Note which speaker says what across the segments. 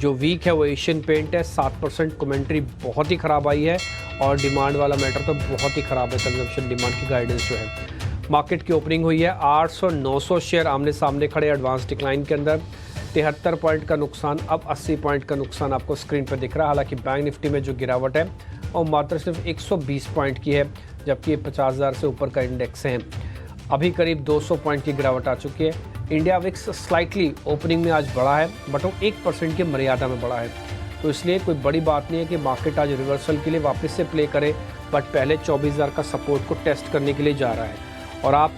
Speaker 1: जो वीक है वो एशियन पेंट है, 7% कमेंट्री बहुत ही ख़राब आई है और डिमांड वाला मैटर तो बहुत ही ख़राब है, कंजम्पशन डिमांड की गाइडेंस जो है। मार्केट की ओपनिंग हुई है 800-900 शेयर आमने सामने खड़े एडवांस डिक्लाइन के अंदर, 73 पॉइंट का नुकसान, अब 80 पॉइंट का नुकसान आपको स्क्रीन पर दिख रहा है। हालांकि बैंक निफ्टी में जो गिरावट है और मात्र सिर्फ 120 पॉइंट की है, जबकि ये 50,000 से ऊपर का इंडेक्स है। अभी करीब 200 पॉइंट की गिरावट आ चुकी है। इंडिया विक्स स्लाइटली ओपनिंग में आज बढ़ा है, बट वो 1% की मर्यादा में बढ़ा है, तो इसलिए कोई बड़ी बात नहीं है कि मार्केट आज रिवर्सल के लिए वापस से प्ले करे, बट पहले 24,000 का सपोर्ट को टेस्ट करने के लिए जा रहा है। और आप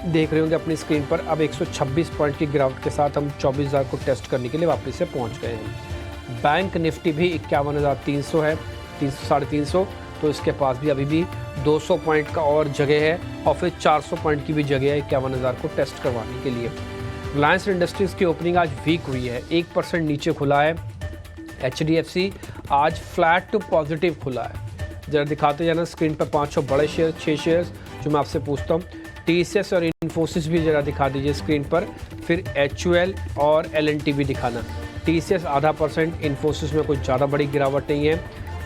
Speaker 1: देख रहे होंगे अपनी स्क्रीन पर, अब 126 पॉइंट की गिरावट के साथ हम 24,000 को टेस्ट करने के लिए वापस से पहुंच गए हैं। बैंक निफ्टी भी 51,300 है, 300-350, तो इसके पास भी अभी भी 200 पॉइंट का और जगह है और फिर 400 पॉइंट की भी जगह है 51,000 को टेस्ट करवाने के लिए। रिलायंस इंडस्ट्रीज़ की ओपनिंग आज वीक हुई है, 1% नीचे खुला है। HDFC आज फ्लैट टू पॉजिटिव खुला है। ज़रा दिखाते जाना स्क्रीन पर 500 बड़े शेयर, 6 शेयर्स जो मैं आपसे पूछता हूँ। TCS और इन्फोसिस भी ज़रा दिखा दीजिए स्क्रीन पर, फिर HUL और L&T भी दिखाना। TCS आधा %, इन्फोसिस में कुछ ज़्यादा बड़ी गिरावट नहीं है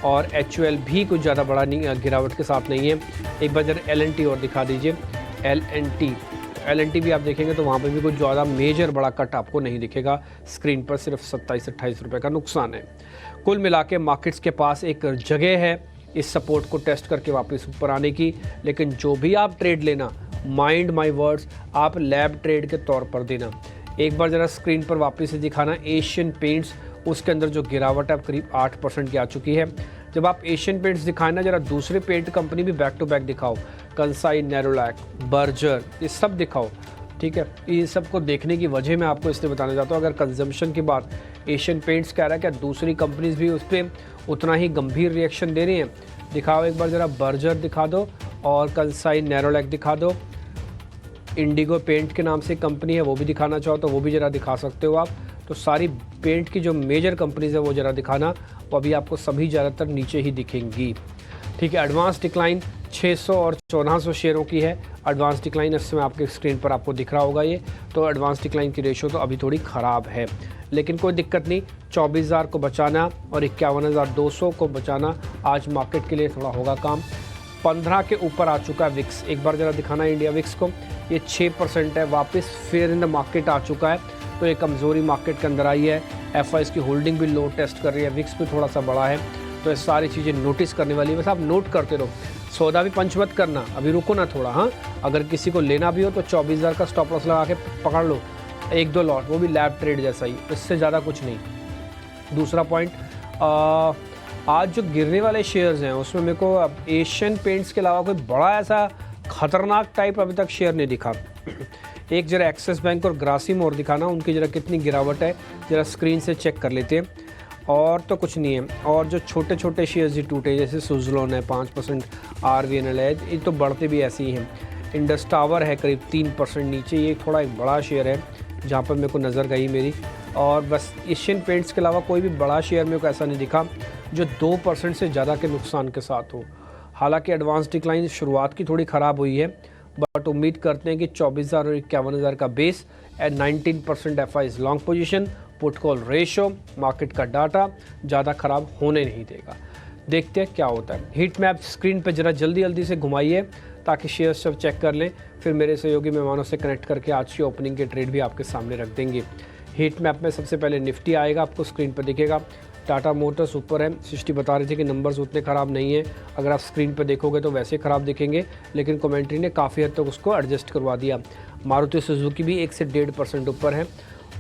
Speaker 1: और HUL भी कुछ ज़्यादा बड़ा गिरावट के साथ नहीं है। एक बार जरा L&T और दिखा दीजिए, L&T भी आप देखेंगे तो वहाँ पर भी कुछ ज़्यादा मेजर बड़ा कट आपको नहीं दिखेगा स्क्रीन पर, सिर्फ 27-28 रुपये का नुकसान है। कुल मिला के मार्केट्स के पास एक जगह है इस सपोर्ट को टेस्ट करके वापस ऊपर आने की, लेकिन जो भी आप ट्रेड लेना, माइंड माई वर्ड्स, आप लैब ट्रेड के तौर पर देना। एक बार ज़रा स्क्रीन पर वापस से दिखाना एशियन पेंट्स, उसके अंदर जो गिरावट है करीब 8% की आ चुकी है। जब आप एशियन पेंट्स दिखाएं ना, ज़रा दूसरे पेंट कंपनी भी बैक टू बैक दिखाओ, कंसाई, नेरोलैक, बर्जर, ये सब दिखाओ, ठीक है। ये सब को देखने की वजह मैं आपको इसलिए बताना चाहता हूँ, अगर कंजम्पशन की बात एशियन पेंट्स कह रहा है, क्या दूसरी कंपनीज भी उस पर उतना ही गंभीर रिएक्शन दे रही हैं? दिखाओ एक बार ज़रा, बर्जर दिखा दो और कंसाई, नेरोलैक दिखा दो। इंडिगो पेंट के नाम से कंपनी है, वो भी दिखाना चाहो तो वो भी ज़रा दिखा सकते हो आप। तो सारी पेंट की जो मेजर कंपनीज है वो ज़रा दिखाना, वो अभी आपको सभी ज़्यादातर नीचे ही दिखेंगी, ठीक है। एडवांस डिक्लाइन 600 और 1400 शेयरों की है। एडवांस डिक्लाइन इस समय आपके स्क्रीन पर आपको दिख रहा होगा ये, तो एडवांस डिक्लाइन की रेशो तो अभी थोड़ी ख़राब है, लेकिन कोई दिक्कत नहीं। 24,000 को बचाना और 51,200 को बचाना आज मार्केट के लिए थोड़ा होगा काम। 15 के ऊपर आ चुका है विक्स, एक बार ज़रा दिखाना इंडिया विक्स को, ये 6% है, वापस फेयर इन द मार्केट आ चुका है, तो ये कमज़ोरी मार्केट के अंदर आई है। FIs की होल्डिंग भी लो टेस्ट कर रही है, विक्स भी थोड़ा सा बड़ा है, तो ये सारी चीज़ें नोटिस करने वाली है। बस आप नोट करते रहो, सौदा भी पंच मत करना, अभी रुको ना थोड़ा। हाँ, अगर किसी को लेना भी हो तो 24,000 का स्टॉप लॉस लगा के पकड़ लो, 1-2 लॉट, वो भी लैब ट्रेड जैसा ही, इससे ज़्यादा कुछ नहीं। दूसरा पॉइंट, आज जो गिरने वाले शेयर्स हैं उसमें मेरे को अब एशियन पेंट्स के अलावा कोई बड़ा ऐसा खतरनाक टाइप अभी तक शेयर नहीं दिखा। एक जरा एक्सिस बैंक और ग्रासिम और दिखाना, उनकी जरा कितनी गिरावट है जरा स्क्रीन से चेक कर लेते हैं। और तो कुछ नहीं है, और जो छोटे छोटे शेयर्स ही टूटे, जैसे सुजलोन है 5%, RVNL है, ये तो बढ़ते भी ऐसे ही हैं। इंडस टावर है करीब 3% नीचे, ये थोड़ा एक बड़ा शेयर है जहाँ पर मेरे को नज़र गई मेरी। और बस एशियन पेंट्स के अलावा कोई भी बड़ा शेयर मेरे को ऐसा नहीं दिखा जो 2% से ज़्यादा के नुकसान के साथ हो। हालांकि एडवांस डिक्लाइन शुरुआत की थोड़ी ख़राब हुई है, बट उम्मीद करते हैं कि 24,000 और 51,000 का base at 19% FIs long position, put call ratio, market का डाटा ज़्यादा ख़राब होने नहीं देगा। देखते हैं क्या होता है। हीट मैप स्क्रीन पर ज़रा जल्दी से घुमाइए ताकि शेयर सब चेक कर लें, फिर मेरे सहयोगी मेहमानों से कनेक्ट करके आज की ओपनिंग के ट्रेड भी आपके सामने रख देंगे। हीट मैप में सबसे पहले निफ्टी आएगा, आपको स्क्रीन पर दिखेगा। टाटा मोटर्स ऊपर है, सृष्टि बता रही थी कि नंबर्स उतने ख़राब नहीं है, अगर आप स्क्रीन पर देखोगे तो वैसे ख़राब दिखेंगे, लेकिन कमेंट्री ने काफ़ी हद तक उसको एडजस्ट करवा दिया। मारुति सुजुकी भी 1 से 1.5% ऊपर है।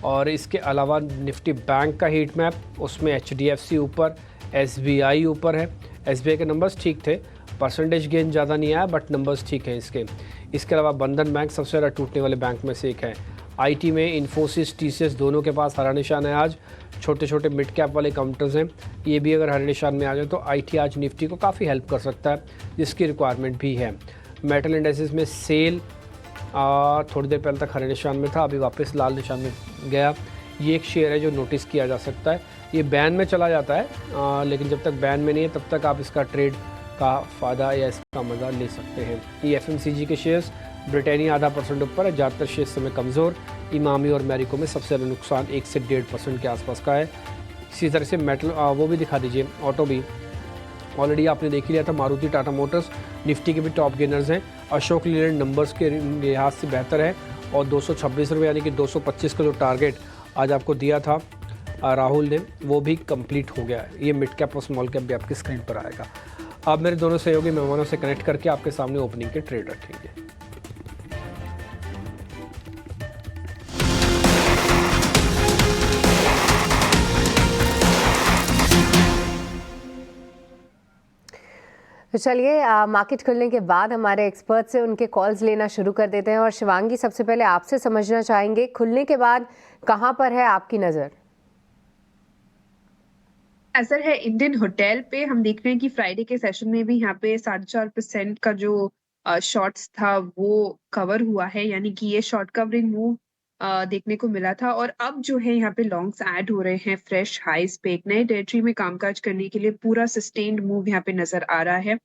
Speaker 1: और इसके अलावा निफ्टी बैंक का हीट मैप, उसमें HDFC ऊपर, SBI ऊपर है। SBI के नंबर्स ठीक थे, परसेंटेज गेन ज़्यादा नहीं आया, बट नंबर्स ठीक हैं इसके। इसके अलावा बंधन बैंक सबसे ज़्यादा टूटने वाले बैंक में से एक है। IT में इन्फोसिस, TCS दोनों के पास हरा निशान है आज। छोटे छोटे मिड कैप वाले काउंटर्स हैं, ये भी अगर हरे निशान में आ जाए तो IT आज निफ्टी को काफ़ी हेल्प कर सकता है, जिसकी रिक्वायरमेंट भी है। मेटल इंडेक्सेस में सेल थोड़ी देर पहले तक हरे निशान में था, अभी वापस लाल निशान में गया। ये एक शेयर है जो नोटिस किया जा सकता है, ये बैन में चला जाता है, लेकिन जब तक बैन में नहीं है तब तक आप इसका ट्रेड का फ़ायदा या इसका मज़ा ले सकते हैं। ये FMCG के शेयर्स, ब्रिटानिया आधा % ऊपर है, ज़्यादातर शेयर समय कमज़ोर। इमामी और मैरिको में सबसे ज़्यादा नुकसान 1 से 1.5% के आसपास का है। इसी तरह से मेटल वो भी दिखा दीजिए, ऑटो भी ऑलरेडी आपने देख ही लिया था। मारुति टाटा मोटर्स निफ्टी के भी टॉप गेनर्स हैं। अशोक लीलैंड नंबर्स के लिहाज से बेहतर है और 226 रुपये यानी कि 225 का जो टारगेट आज आपको दिया था राहुल ने, वो भी कंप्लीट हो गया है। ये मिड कैप और स्मॉल कैप भी आपकी स्क्रीन पर आएगा। अब मेरे दोनों सहयोगी मेहमानों से कनेक्ट करके आपके सामने ओपनिंग के ट्रेड रखेंगे।
Speaker 2: तो चलिए मार्केट खुलने के बाद हमारे एक्सपर्ट से उनके कॉल्स लेना शुरू कर देते हैं। और शिवांगी, सबसे पहले आपसे समझना चाहेंगे, खुलने के बाद कहां पर है आपकी नज़र?
Speaker 3: नजर है इंडियन होटल पे। हम देख रहे हैं कि फ्राइडे के सेशन में भी यहाँ पे 4.5% का जो शॉर्ट्स था वो कवर हुआ है, यानी कि ये शॉर्ट कवरिंग मूव देखने को मिला था। और अब जो है यहाँ पे लॉन्ग्स ऐड हो रहे हैं फ्रेश हाइस पे। एक नए टेरिटरी में कामकाज करने के लिए पूरा सस्टेन्ड मूव यहाँ पे नजर आ रहा है।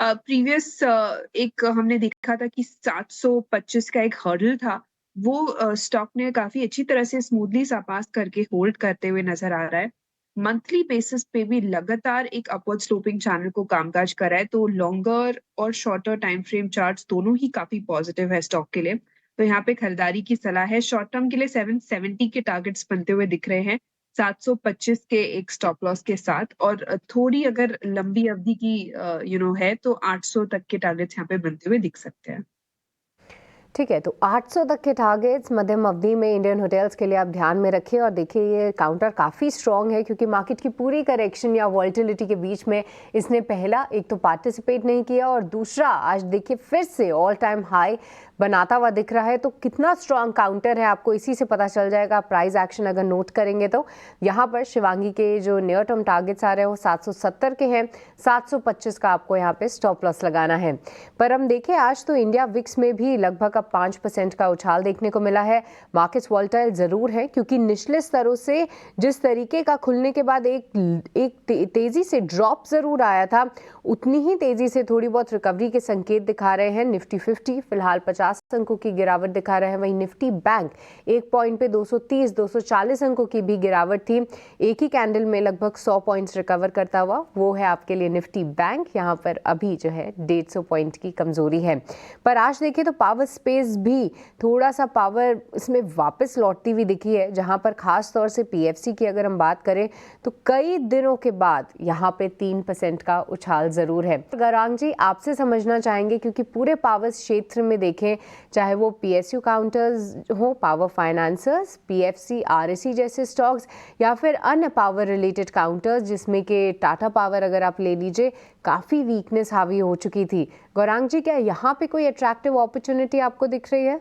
Speaker 3: प्रीवियस एक हमने देखा था कि 725 का एक हर्डल था, वो स्टॉक ने काफी अच्छी तरह से स्मूथली सरपास करके होल्ड करते हुए नजर आ रहा है। मंथली बेसिस पे भी लगातार एक अपवर्ड स्लोपिंग चैनल को कामकाज कर रहा है, तो लॉन्गर और शॉर्टर टाइम फ्रेम चार्ट्स दोनों ही काफी पॉजिटिव है स्टॉक के लिए। तो यहाँ पे खरीदारी की सलाह है। शॉर्ट टर्म के लिए 770 के टारगेट्स बनते हुए दिख रहे हैं, 725 के एक स्टॉप लॉस के साथ। और थोड़ी अगर लंबी अवधि की है तो 800 तक के टारगेट्स यहाँ पे बनते हुए दिख सकते हैं।
Speaker 2: ठीक है, तो 800 तक के टारगेट्स मध्यम अवधि में इंडियन होटल्स के लिए आप ध्यान में रखें। और देखिए ये काउंटर काफ़ी स्ट्रॉन्ग है क्योंकि मार्केट की पूरी करेक्शन या वॉल्टिलिटी के बीच में इसने पहला एक तो पार्टिसिपेट नहीं किया और दूसरा आज देखिए फिर से ऑल टाइम हाई बनाता हुआ दिख रहा है। तो कितना स्ट्रॉन्ग काउंटर है आपको इसी से पता चल जाएगा। प्राइस एक्शन अगर नोट करेंगे तो यहाँ पर शिवांगी के जो नियर टर्म टारगेट्स आ रहे हैं वो 770 के हैं, 725 का आपको यहाँ पे स्टॉप लॉस लगाना है। पर हम देखें आज तो इंडिया विक्स में भी लगभग 5% का उछाल देखने को मिला है। मार्केट्स वॉलेटाइल जरूर है क्योंकि निचले स्तरों से जिस तरीके का खुलने के बाद एक तेजी से ड्रॉप जरूर आया था, उतनी ही तेजी से थोड़ी बहुत रिकवरी के संकेत दिखा रहे हैं। निफ्टी 50 फिलहाल 50 अंकों की गिरावट दिखा रहे हैं। वहीं निफ्टी बैंक एक पॉइंट पे 230-240 अंकों की भी गिरावट थी। एक ही कैंडल में लगभग 100 पॉइंट्स रिकवर करता हुआ वो है आपके लिए निफ्टी बैंक। यहाँ पर अभी जो है 150 पॉइंट की कमजोरी है। पर आज देखिए तो पावर स्पेस भी थोड़ा सा पावर इसमें वापस लौटती हुई दिखी है, जहां पर खास तौर से पीएफसी की अगर हम बात करें तो कई दिनों के बाद यहाँ पे 3% का उछाल जरूर है। गौरांग जी, आपसे समझना चाहेंगे क्योंकि पूरे पावर क्षेत्र में देखें, चाहे वो पीएसयू काउंटर्स हो, पावर फाइनेंसर्स, पीएफसी, आरएससी जैसे स्टॉक्स या फिर अन्य पावर रिलेटेड काउंटर्स जिसमें कि टाटा पावर अगर आप ले लीजिए, काफी वीकनेस हावी हो चुकी थी। गौरांग जी, क्या यहाँ पे कोई अट्रैक्टिव अपॉर्चुनिटी आपको दिख रही है?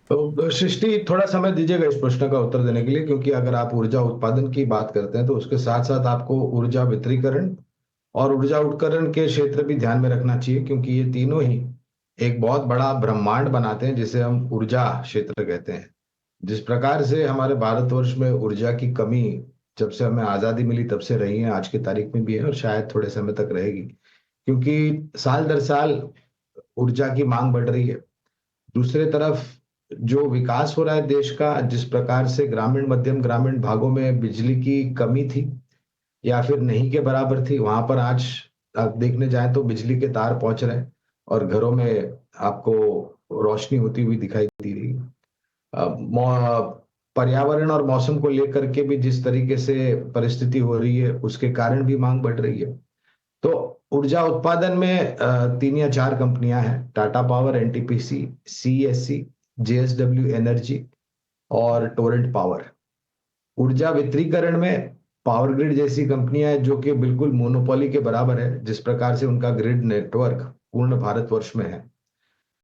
Speaker 4: तो सृष्टि, थोड़ा समय दीजिएगा इस प्रश्न का उत्तर देने के लिए, क्योंकि अगर आप ऊर्जा उत्पादन की बात करते हैं तो उसके साथ साथ आपको ऊर्जा वितरीकरण और ऊर्जा उपकरण के क्षेत्र भी ध्यान में रखना चाहिए, क्योंकि ये तीनों ही एक बहुत बड़ा ब्रह्मांड बनाते हैं जिसे हम ऊर्जा क्षेत्र कहते हैं। जिस प्रकार से हमारे भारतवर्ष में ऊर्जा की कमी जब से हमें आजादी मिली तब से रही है, आज की तारीख में भी है और शायद थोड़े समय तक रहेगी, क्योंकि साल दर साल ऊर्जा की मांग बढ़ रही है। दूसरे तरफ जो विकास हो रहा है देश का, जिस प्रकार से ग्रामीण मध्यम ग्रामीण भागों में बिजली की कमी थी या फिर नहीं के बराबर थी, वहां पर आज आप देखने जाए तो बिजली के तार पहुंच रहे हैं और घरों में आपको रोशनी होती हुई दिखाई दे रही है। पर्यावरण और मौसम को लेकर के भी जिस तरीके से परिस्थिति हो रही है, उसके कारण भी मांग बढ़ रही है। तो ऊर्जा उत्पादन में 3 या 4 कंपनियां हैं, Tata power, NTPC, CSC, JSW energy और टोरेंट पावर। ऊर्जा वितरीकरण में पावर ग्रिड जैसी कंपनियां हैं जो कि बिल्कुल मोनोपोली के बराबर है, जिस प्रकार से उनका ग्रिड नेटवर्क पूर्ण भारतवर्ष में है।